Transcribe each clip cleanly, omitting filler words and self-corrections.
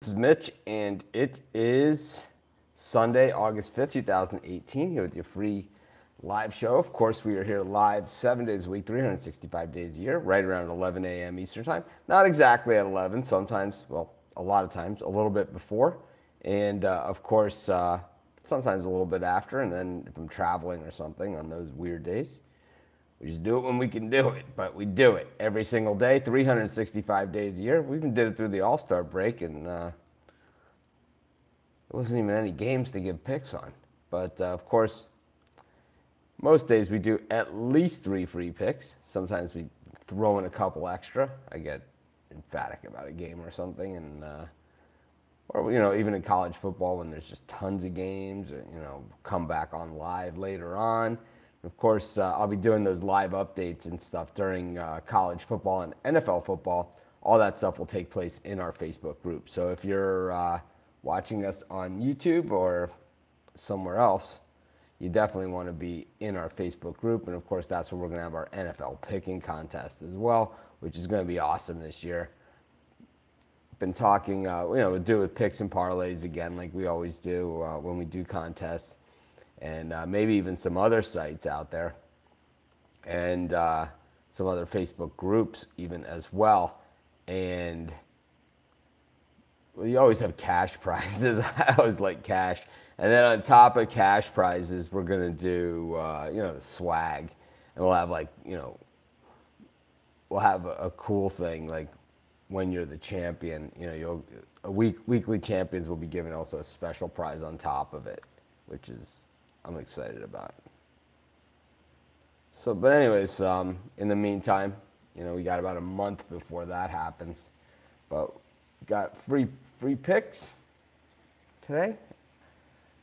is Mitch, and it is Sunday, August 5th, 2018, here with your free live show. Of course, we are here live 7 days a week, 365 days a year, right around 11 a.m. Eastern Time. Not exactly at 11, sometimes, well, a lot of times, a little bit before. And, of course, sometimes a little bit after. And then if I'm traveling or something on those weird days, we just do it when we can do it, but we do it every single day, 365 days a year. We even did it through the All-Star break, and there wasn't even any games to give picks on. But, of course, most days we do at least 3 free picks. Sometimes we throw in a couple extra. I get emphatic about a game or something, and or even in college football when there's just tons of games, or come back on live later on. Of course, I'll be doing those live updates and stuff during college football and NFL football. All that stuff will take place in our Facebook group. So if you're watching us on YouTube or somewhere else, you definitely want to be in our Facebook group. And of course, that's where we're going to have our NFL picking contest as well, which is going to be awesome this year. Been talking, we'll do it with picks and parlays again, like we always do when we do contests. And maybe even some other sites out there, and some other Facebook groups even as well. And you always have cash prizes. I always like cash. And then on top of cash prizes, we're going to do, the swag. And we'll have we'll have a cool thing, like when you're the champion, weekly champions will be given also a special prize on top of it, which is, I'm excited about it. So, but anyways, in the meantime, we got about a month before that happens. But we got free picks today.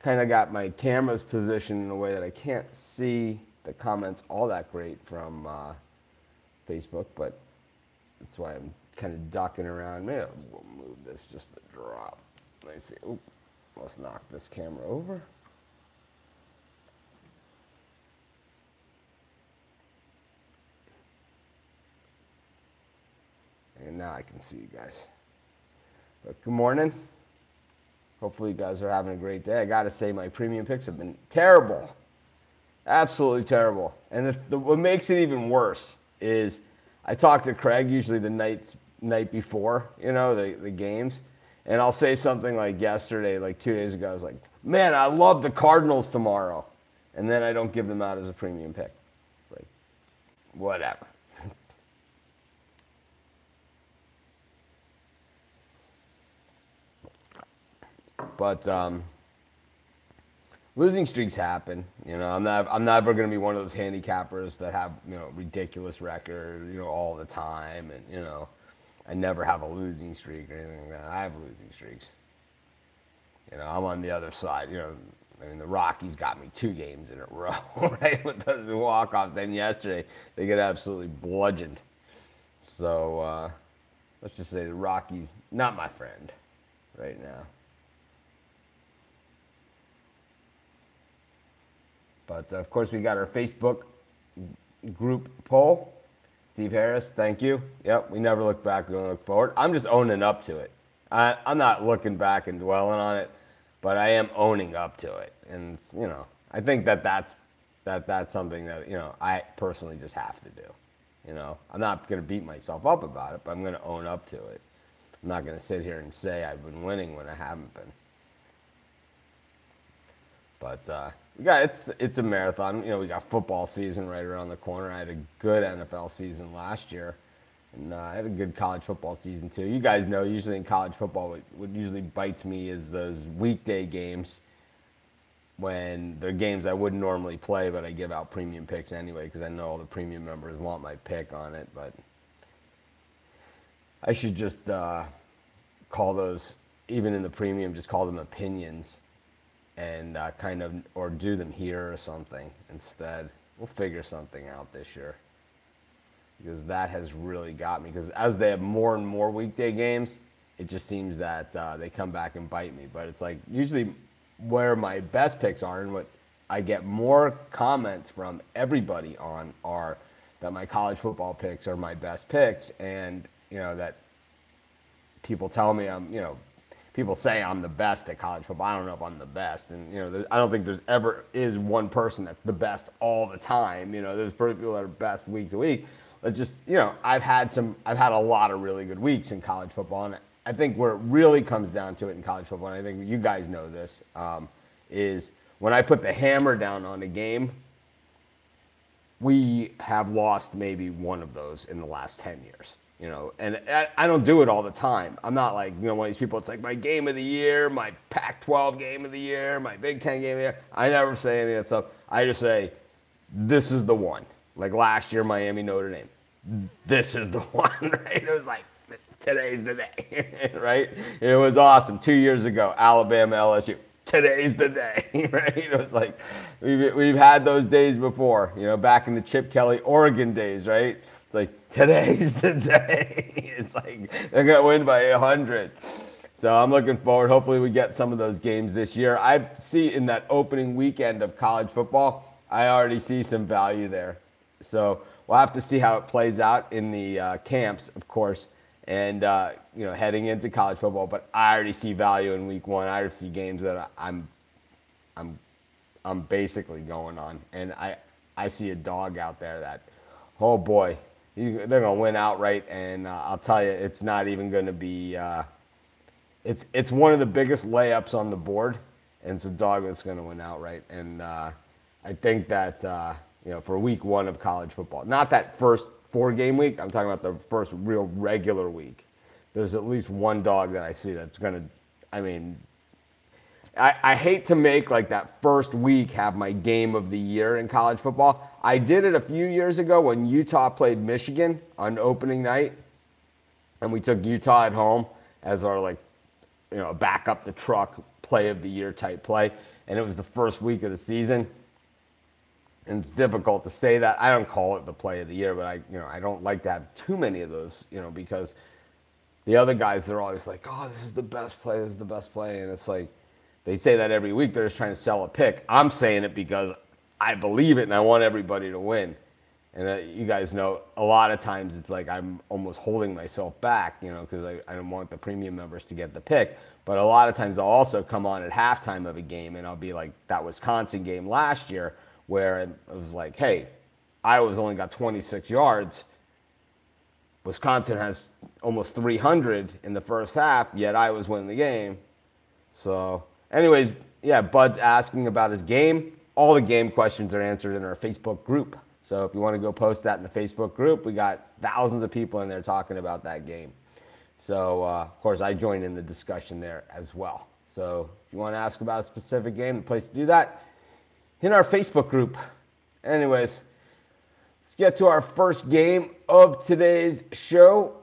Kind of got my cameras positioned in a way that I can't see the comments all that great from Facebook, but that's why I'm kind of ducking around. Maybe we'll move this just a drop. Let me see. Oop, let's knock this camera over. And now I can see you guys. But good morning. Hopefully you guys are having a great day. I got to say my premium picks have been terrible. Absolutely terrible. And what makes it even worse is I talk to Craig usually the night before, the games. And I'll say something like yesterday, like 2 days ago, I was like, man, I love the Cardinals tomorrow. And then I don't give them out as a premium pick. It's like, whatever. But losing streaks happen. I'm never going to be one of those handicappers that have ridiculous record all the time, and I never have a losing streak or anything like that. I have losing streaks. I'm on the other side. The Rockies got me 2 games in a row, right, with those walk-offs. Then yesterday they get absolutely bludgeoned. So let's just say the Rockies not my friend right now. But, of course, we got our Facebook group poll. Steve Harris, thank you. Yep, we never look back, we only look forward. I'm just owning up to it. I'm not looking back and dwelling on it, but I am owning up to it. And, I think that's something that, I personally just have to do. I'm not going to beat myself up about it, but I'm going to own up to it. I'm not going to sit here and say I've been winning when I haven't been. But it's a marathon. We got football season right around the corner. I had a good NFL season last year, and I had a good college football season too. You guys know, usually in college football, what usually bites me is those weekday games when they're games I wouldn't normally play, but I give out premium picks anyway because I know all the premium members want my pick on it. But I should just call those, even in the premium, just call them opinions. And or do them here or something instead. We'll figure something out this year. Because that has really got me. Because as they have more and more weekday games, it just seems that they come back and bite me. But it's like usually where my best picks are and what I get more comments from everybody on are that my college football picks are my best picks. And, that people tell me I'm, people say I'm the best at college football. I don't know if I'm the best, and I don't think there's ever is one person that's the best all the time. There's people that are best week to week. But just I've had a lot of really good weeks in college football, and I think where it really comes down to it in college football, and I think you guys know this, is when I put the hammer down on a game, we have lost maybe one of those in the last 10 years. And I don't do it all the time. I'm not like, one of these people, it's like my game of the year, my Pac-12 game of the year, my Big Ten game of the year. I never say any of that stuff. I just say, this is the one. Like last year, Miami, Notre Dame. This is the one, right? It was like, today's the day, right? It was awesome. 2 years ago, Alabama, LSU. Today's the day, right? It was like, we've had those days before, back in the Chip Kelly, Oregon days, right? It's like, today's the day. It's like, they're going to win by 100. So I'm looking forward. Hopefully we get some of those games this year. I see in that opening weekend of college football, I already see some value there. So we'll have to see how it plays out in the camps, of course, and heading into college football. But I already see value in week one. I already see games that I'm basically going on, and I see a dog out there that, oh boy, they're gonna win outright. And I'll tell you, it's not even going to be. It's one of the biggest layups on the board, and it's a dog that's going to win outright. And I think that for week one of college football, not that first 4-game week, I'm talking about the first real regular week, there's at least one dog that I see that's going to, I hate to make like that first week have my game of the year in college football. I did it a few years ago when Utah played Michigan on opening night, and we took Utah at home as our back up the truck play of the year type play, and it was the first week of the season. And it's difficult to say that. I don't call it the play of the year, but I don't like to have too many of those, because the other guys, they're always like, oh, this is the best play, this is the best play. And it's like, they say that every week. They're just trying to sell a pick. I'm saying it because I believe it and I want everybody to win. And you guys know, a lot of times it's like I'm almost holding myself back, because I don't want the premium members to get the pick. But a lot of times I'll also come on at halftime of a game and I'll be like that Wisconsin game last year, where it was like, hey, Iowa's only got 26 yards. Wisconsin has almost 300 in the first half, yet Iowa's winning the game. So, anyways, yeah, Bud's asking about his game. All the game questions are answered in our Facebook group. So if you want to go post that in the Facebook group, we got thousands of people in there talking about that game. So, of course, I joined in the discussion there as well. So if you want to ask about a specific game, the place to do that, in our Facebook group. Anyways, let's get to our first game of today's show.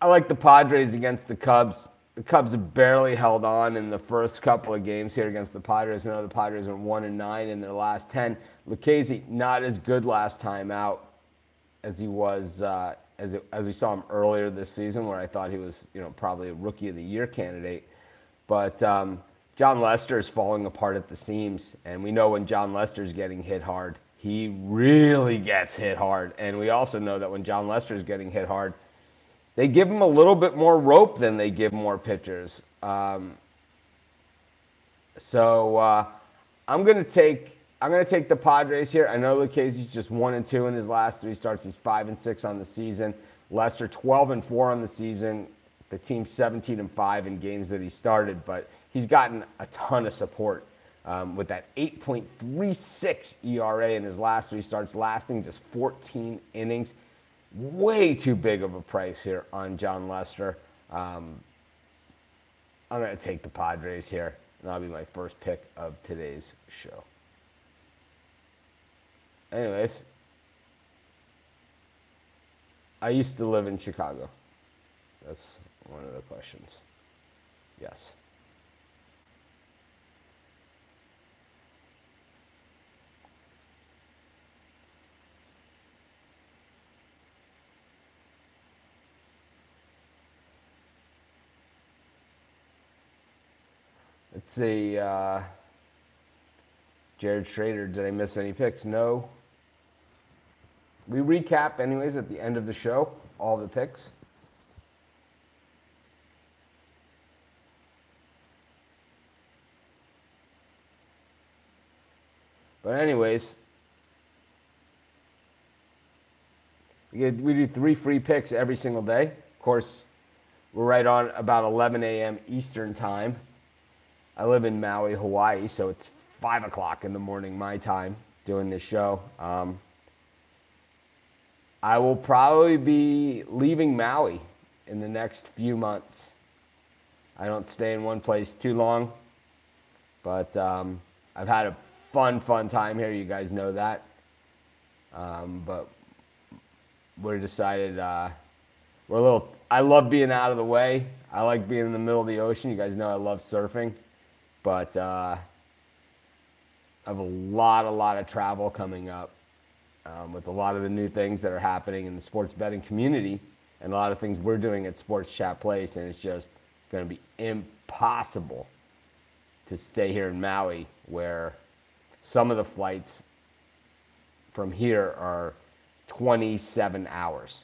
I like the Padres against the Cubs. The Cubs have barely held on in the first couple of games here against the Padres. I know the Padres are 1-9 in their last 10. Lucchesi not as good last time out as he was as we saw him earlier this season, where I thought he was probably a Rookie of the Year candidate. But John Lester is falling apart at the seams, and we know when John Lester is getting hit hard, he really gets hit hard. And we also know that when John Lester is getting hit hard, they give him a little bit more rope than they give more pitchers. So I'm going to take the Padres here. I know Lucchesi's just 1-2 in his last 3 starts. He's 5-6 on the season. Lester 12-4 on the season. The team's 17-5 in games that he started, but he's gotten a ton of support with that 8.36 ERA in his last 3 starts, lasting just 14 innings. Way too big of a price here on John Lester. I'm going to take the Padres here, and that'll be my first pick of today's show. Anyways, I used to live in Chicago. That's one of the questions. Yes. Let's see. Jared Schrader, did I miss any picks? No. We recap, anyways, at the end of the show, all the picks. But anyways, we do 3 free picks every single day. Of course, we're right on about 11 a.m. Eastern time. I live in Maui, Hawaii, so it's 5 o'clock in the morning my time doing this show. I will probably be leaving Maui in the next few months. I don't stay in one place too long, but I've had a fun time here. You guys know that. But we're decided I love being out of the way. I like being in the middle of the ocean. You guys know I love surfing, but I have a lot of travel coming up with a lot of the new things that are happening in the sports betting community and a lot of things we're doing at Sports Chat Place, and it's just going to be impossible to stay here in Maui, where some of the flights from here are 27 hours,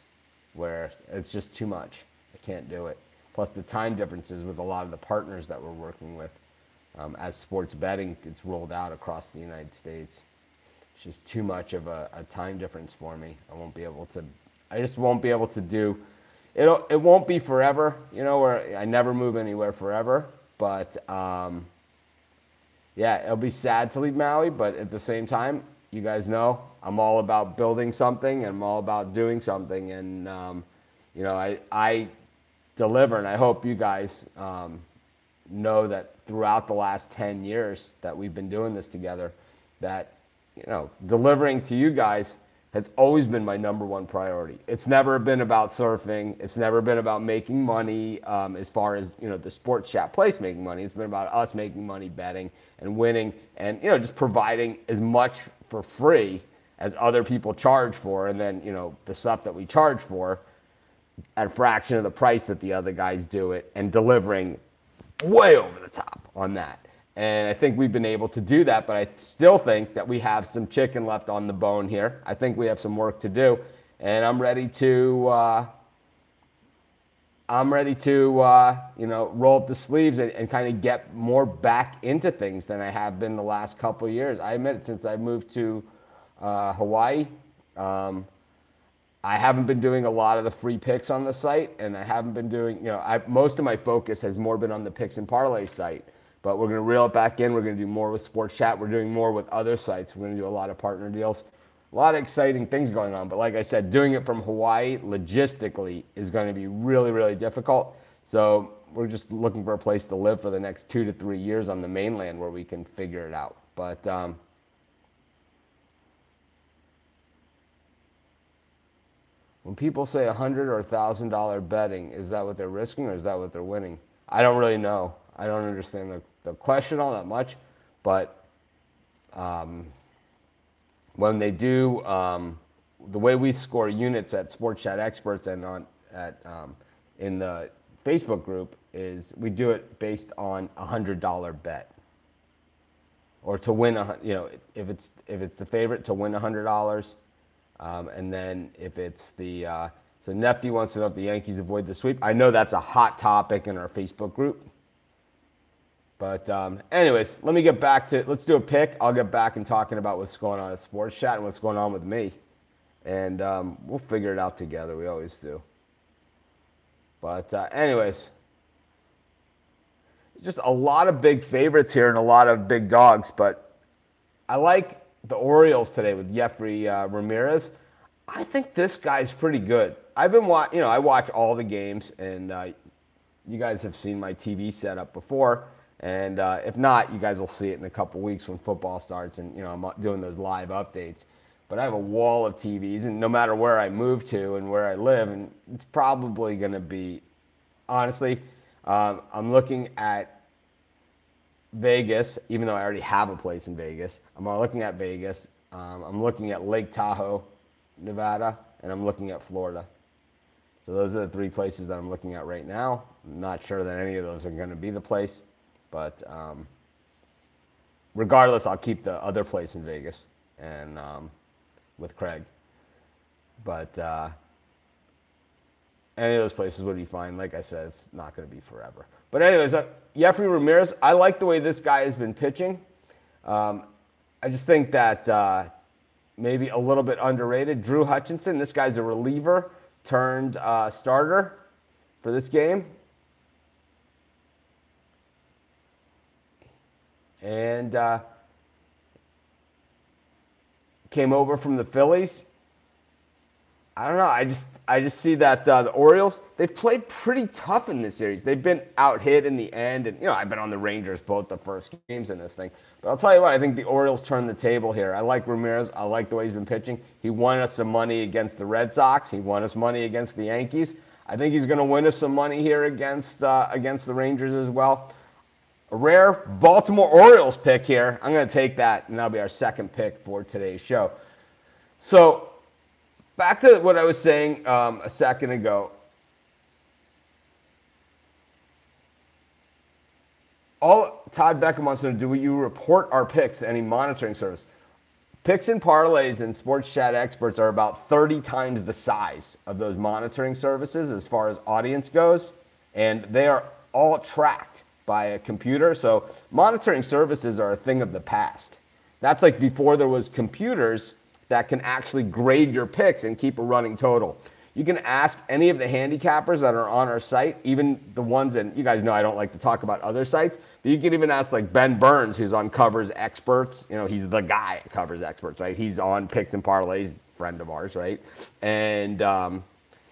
where it's just too much. I can't do it. Plus the time differences with a lot of the partners that we're working with. As sports betting gets rolled out across the United States, it's just too much of a time difference for me. I just won't be able to do it. It won't be forever, where I never move anywhere forever. But yeah, it'll be sad to leave Maui, but at the same time, you guys know I'm all about building something, and I'm all about doing something, and I deliver, and I hope you guys know that throughout the last 10 years that we've been doing this together, that delivering to you guys has always been my number one priority. It's never been about surfing. It's never been about making money as far as, the Sports Chat Place making money. It's been about us making money betting and winning and, just providing as much for free as other people charge for. And then, the stuff that we charge for at a fraction of the price that the other guys do it, and delivering way over the top on that. And I think we've been able to do that, but I still think that we have some chicken left on the bone here. I think we have some work to do, and I'm ready to roll up the sleeves and kind of get more back into things than I have been the last couple of years. I admit it, since I moved to Hawaii, I haven't been doing a lot of the free picks on the site, and I haven't been doing, most of my focus has more been on the picks and parlay site. But we're going to reel it back in. We're going to do more with Sports Chat. We're doing more with other sites. We're going to do a lot of partner deals. A lot of exciting things going on. But like I said, doing it from Hawaii logistically is going to be really, really difficult. So we're just looking for a place to live for the next 2 to 3 years on the mainland where we can figure it out. But when people say $100 or $1,000 betting, is that what they're risking or is that what they're winning? I don't really know. I don't understand the question all that much, but when they do, the way we score units at Sports Chat Experts and in the Facebook group is we do it based on $100 bet, or to win if it's the favorite to win $100, and then if it's the so Nefty wants to know if the Yankees avoid the sweep. I know that's a hot topic in our Facebook group. But anyways, let me get back to, let's do a pick. I'll get back and talking about what's going on at Sports Chat and what's going on with me. And we'll figure it out together. We always do. But anyways, just a lot of big favorites here and a lot of big dogs. But I like the Orioles today with Jeffrey Ramirez. I think this guy's pretty good. I've been I watch all the games, and you guys have seen my TV setup before. And if not, you guys will see it in a couple weeks when football starts, and I'm doing those live updates. But I have a wall of TVs, and no matter where I move to and where I live, and it's probably going to be, honestly, I'm looking at Vegas, even though I already have a place in Vegas. I'm looking at Vegas. I'm looking at Lake Tahoe, Nevada, and I'm looking at Florida. So those are the 3 places that I'm looking at right now. I'm not sure that any of those are going to be the place. But regardless, I'll keep the other place in Vegas and with Craig. But any of those places would be fine. Like I said, it's not going to be forever. But anyways, Jeffrey Ramirez, I like the way this guy has been pitching. I just think that maybe a little bit underrated. Drew Hutchinson, this guy's a reliever turned starter for this game. And came over from the Phillies. I don't know. I just see that the Orioles, they've played pretty tough in this series. They've been out hit in the end, and I've been on the Rangers both the first games in this thing. But I'll tell you what, I think the Orioles turned the table here. I like Ramirez. I like the way he's been pitching. He won us some money against the Red Sox. He won us money against the Yankees. I think he's going to win us some money here against the Rangers as well. A rare Baltimore Orioles pick here. I'm going to take that, and that'll be our second pick for today's show. So, back to what I was saying a second ago. All Todd Beckham wants to know, do you report our picks to any monitoring service? Picks and parlays and sports chat experts are about 30 times the size of those monitoring services as far as audience goes, and they are all tracked by a computer. So monitoring services are a thing of the past. That's like before there was computers that can actually grade your picks and keep a running total. You can ask any of the handicappers that are on our site, even the ones, and you guys know I don't like to talk about other sites, but you can even ask like Ben Burns, who's on Covers Experts. He's the guy at Covers Experts, right? He's on Picks and Parlays, friend of ours, right? And,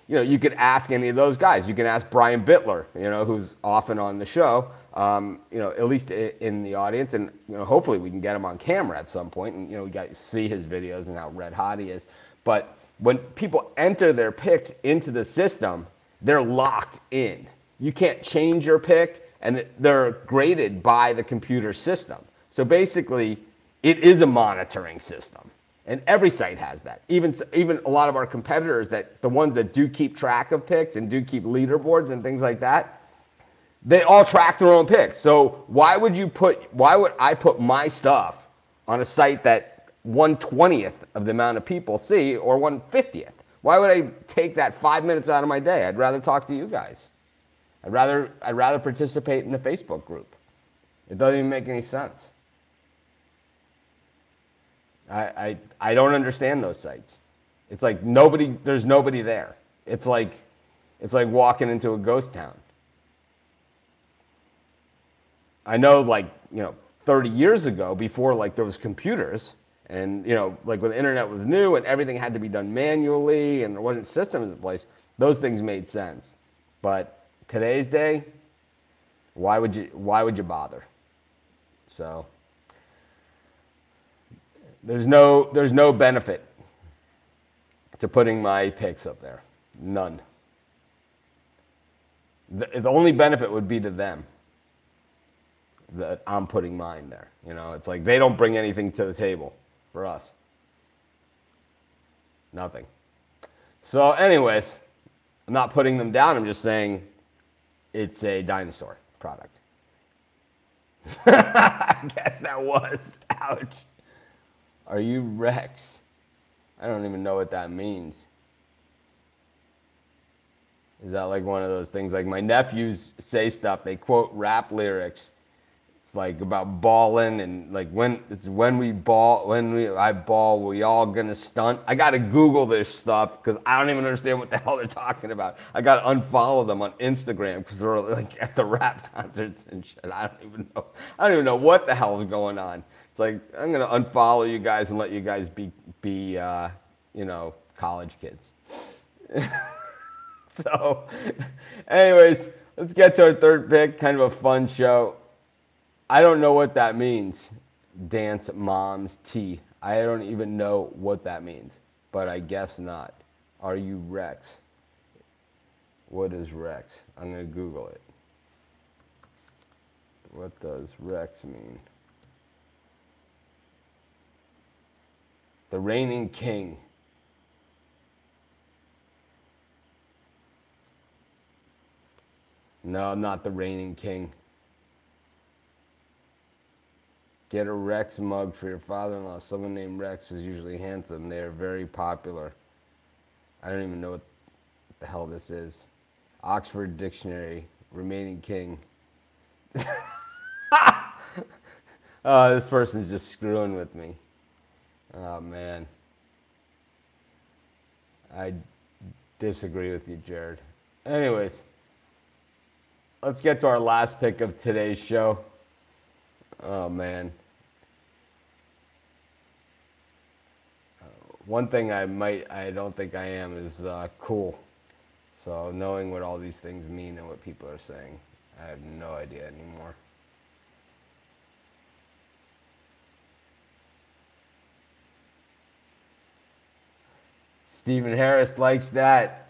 you could ask any of those guys. You can ask Brian Bitler, who's often on the show, at least in the audience. And, hopefully we can get him on camera at some point. And, we got to see his videos and how red hot he is. But when people enter their picks into the system, they're locked in. You can't change your pick, and they're graded by the computer system. So basically, it is a monitoring system. And every site has that. Even a lot of our competitors, the ones that do keep track of picks and do keep leaderboards and things like that, they all track their own picks. So why would I put my stuff on a site that 1/20th of the amount of people see, or 1/50th? Why would I take that 5 minutes out of my day? I'd rather talk to you guys. I'd rather participate in the Facebook group. It doesn't even make any sense. I don't understand those sites. It's like there's nobody there. It's like walking into a ghost town. I know 30 years ago, before there was computers, and when the internet was new and everything had to be done manually and there wasn't systems in place, those things made sense. But today's day, why would you bother? So there's no benefit to putting my picks up there. None. The only benefit would be to them that I'm putting mine there. It's like they don't bring anything to the table for us. Nothing. So anyways, I'm not putting them down. I'm just saying it's a dinosaur product. I guess that was. Ouch. Are you Rex? I don't even know what that means. Is that like one of those things? Like my nephews say stuff, they quote rap lyrics. It's like about balling and when I ball, we all gonna stunt. I gotta Google this stuff because I don't even understand what the hell they're talking about. I gotta unfollow them on Instagram because they're at the rap concerts and shit. I don't even know what the hell is going on. It's like I'm gonna unfollow you guys and let you guys be college kids. So, anyways, let's get to our third pick. Kind of a fun show. I don't know what that means. Dance Moms T. I don't even know what that means, but I guess not. Are you Rex? What is Rex? I'm going to Google it. What does Rex mean? The reigning king. No, I'm not the reigning king. Get a Rex mug for your father-in-law. Someone named Rex is usually handsome. They are very popular. I don't even know what the hell this is. Oxford Dictionary. Remaining king. Oh, this person's just screwing with me. Oh, man. I disagree with you, Jared. Anyways, let's get to our last pick of today's show. Oh, man. One thing I don't think I am is cool. So knowing what all these things mean and what people are saying, I have no idea anymore. Stephen Harris likes that.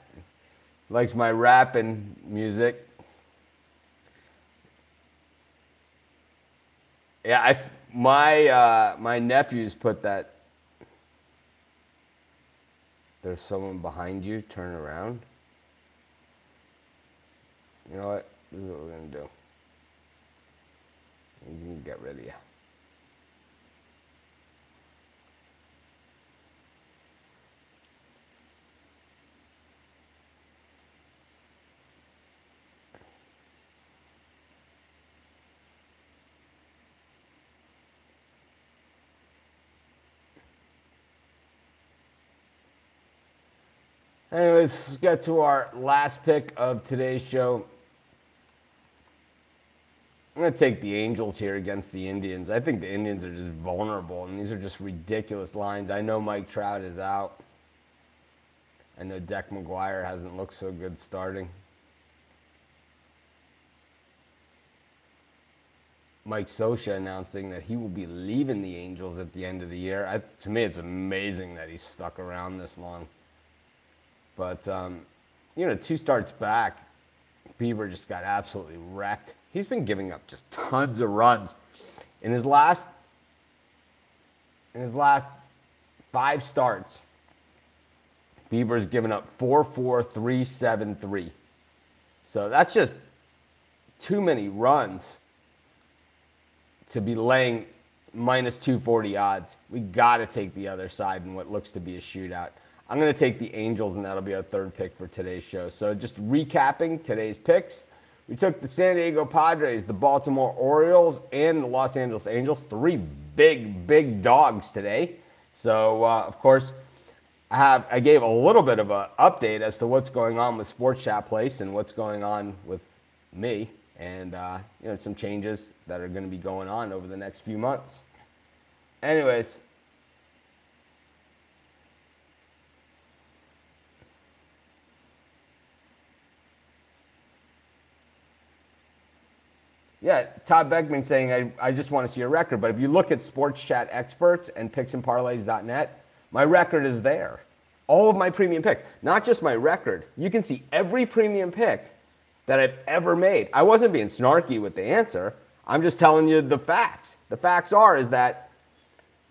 Likes my rapping music. Yeah, my nephews put that. There's someone behind you. Turn around. You know what? This is what we're gonna do. You can get rid of you. Anyways, let's get to our last pick of today's show. I'm going to take the Angels here against the Indians. I think the Indians are just vulnerable, and these are just ridiculous lines. I know Mike Trout is out. I know Deck McGuire hasn't looked so good starting. Mike Scioscia announcing that he will be leaving the Angels at the end of the year. To me, it's amazing that he's stuck around this long. But, 2 starts back, Bieber just got absolutely wrecked. He's been giving up just tons of runs. In his last 5 starts, Bieber's given up 4-4, 3-7, 3. So that's just too many runs to be laying minus 240 odds. We got to take the other side in what looks to be a shootout. I'm going to take the Angels, and that'll be our third pick for today's show. So just recapping today's picks. We took the San Diego Padres, the Baltimore Orioles, and the Los Angeles Angels. 3 big dogs today. So, of course, I gave a little bit of an update as to what's going on with Sports Chat Place and what's going on with me. And, some changes that are going to be going on over the next few months. Anyways. Yeah, Todd Beckman saying, I just want to see a record. But if you look at Sports Chat Experts and picksandparlays.net, my record is there. All of my premium picks, not just my record. You can see every premium pick that I've ever made. I wasn't being snarky with the answer. I'm just telling you the facts. The facts is that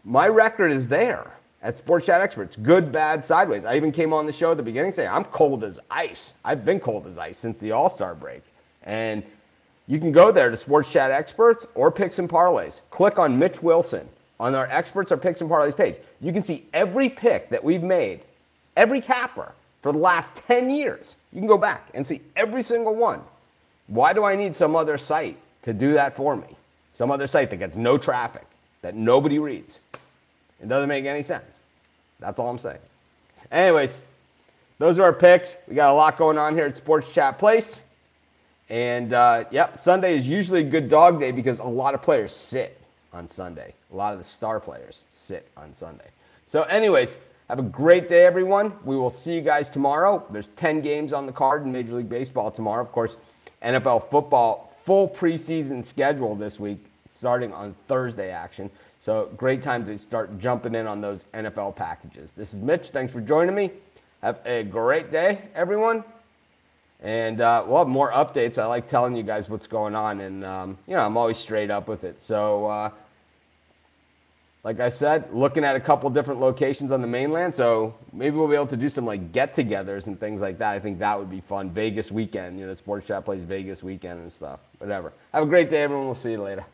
my record is there at Sports Chat Experts. Good, bad, sideways. I even came on the show at the beginning saying, I'm cold as ice. I've been cold as ice since the All-Star break. And you can go there to Sports Chat Experts or Picks and Parlays. Click on Mitch Wilson on our Experts or Picks and Parlays page. You can see every pick that we've made, every capper for the last 10 years. You can go back and see every single one. Why do I need some other site to do that for me? Some other site that gets no traffic, that nobody reads. It doesn't make any sense. That's all I'm saying. Anyways, those are our picks. We got a lot going on here at Sports Chat Place. And, Sunday is usually a good dog day because a lot of players sit on Sunday. A lot of the star players sit on Sunday. So anyways, have a great day, everyone. We will see you guys tomorrow. There's 10 games on the card in Major League Baseball tomorrow. Of course, NFL football, full preseason schedule this week, starting on Thursday action. So great time to start jumping in on those NFL packages. This is Mitch. Thanks for joining me. Have a great day, everyone. And we'll have more updates. I like telling you guys what's going on. And, I'm always straight up with it. So, like I said, looking at a couple different locations on the mainland. So maybe we'll be able to do some, get-togethers and things like that. I think that would be fun. Vegas weekend. Sports Chat plays Vegas weekend and stuff. Whatever. Have a great day, everyone. We'll see you later.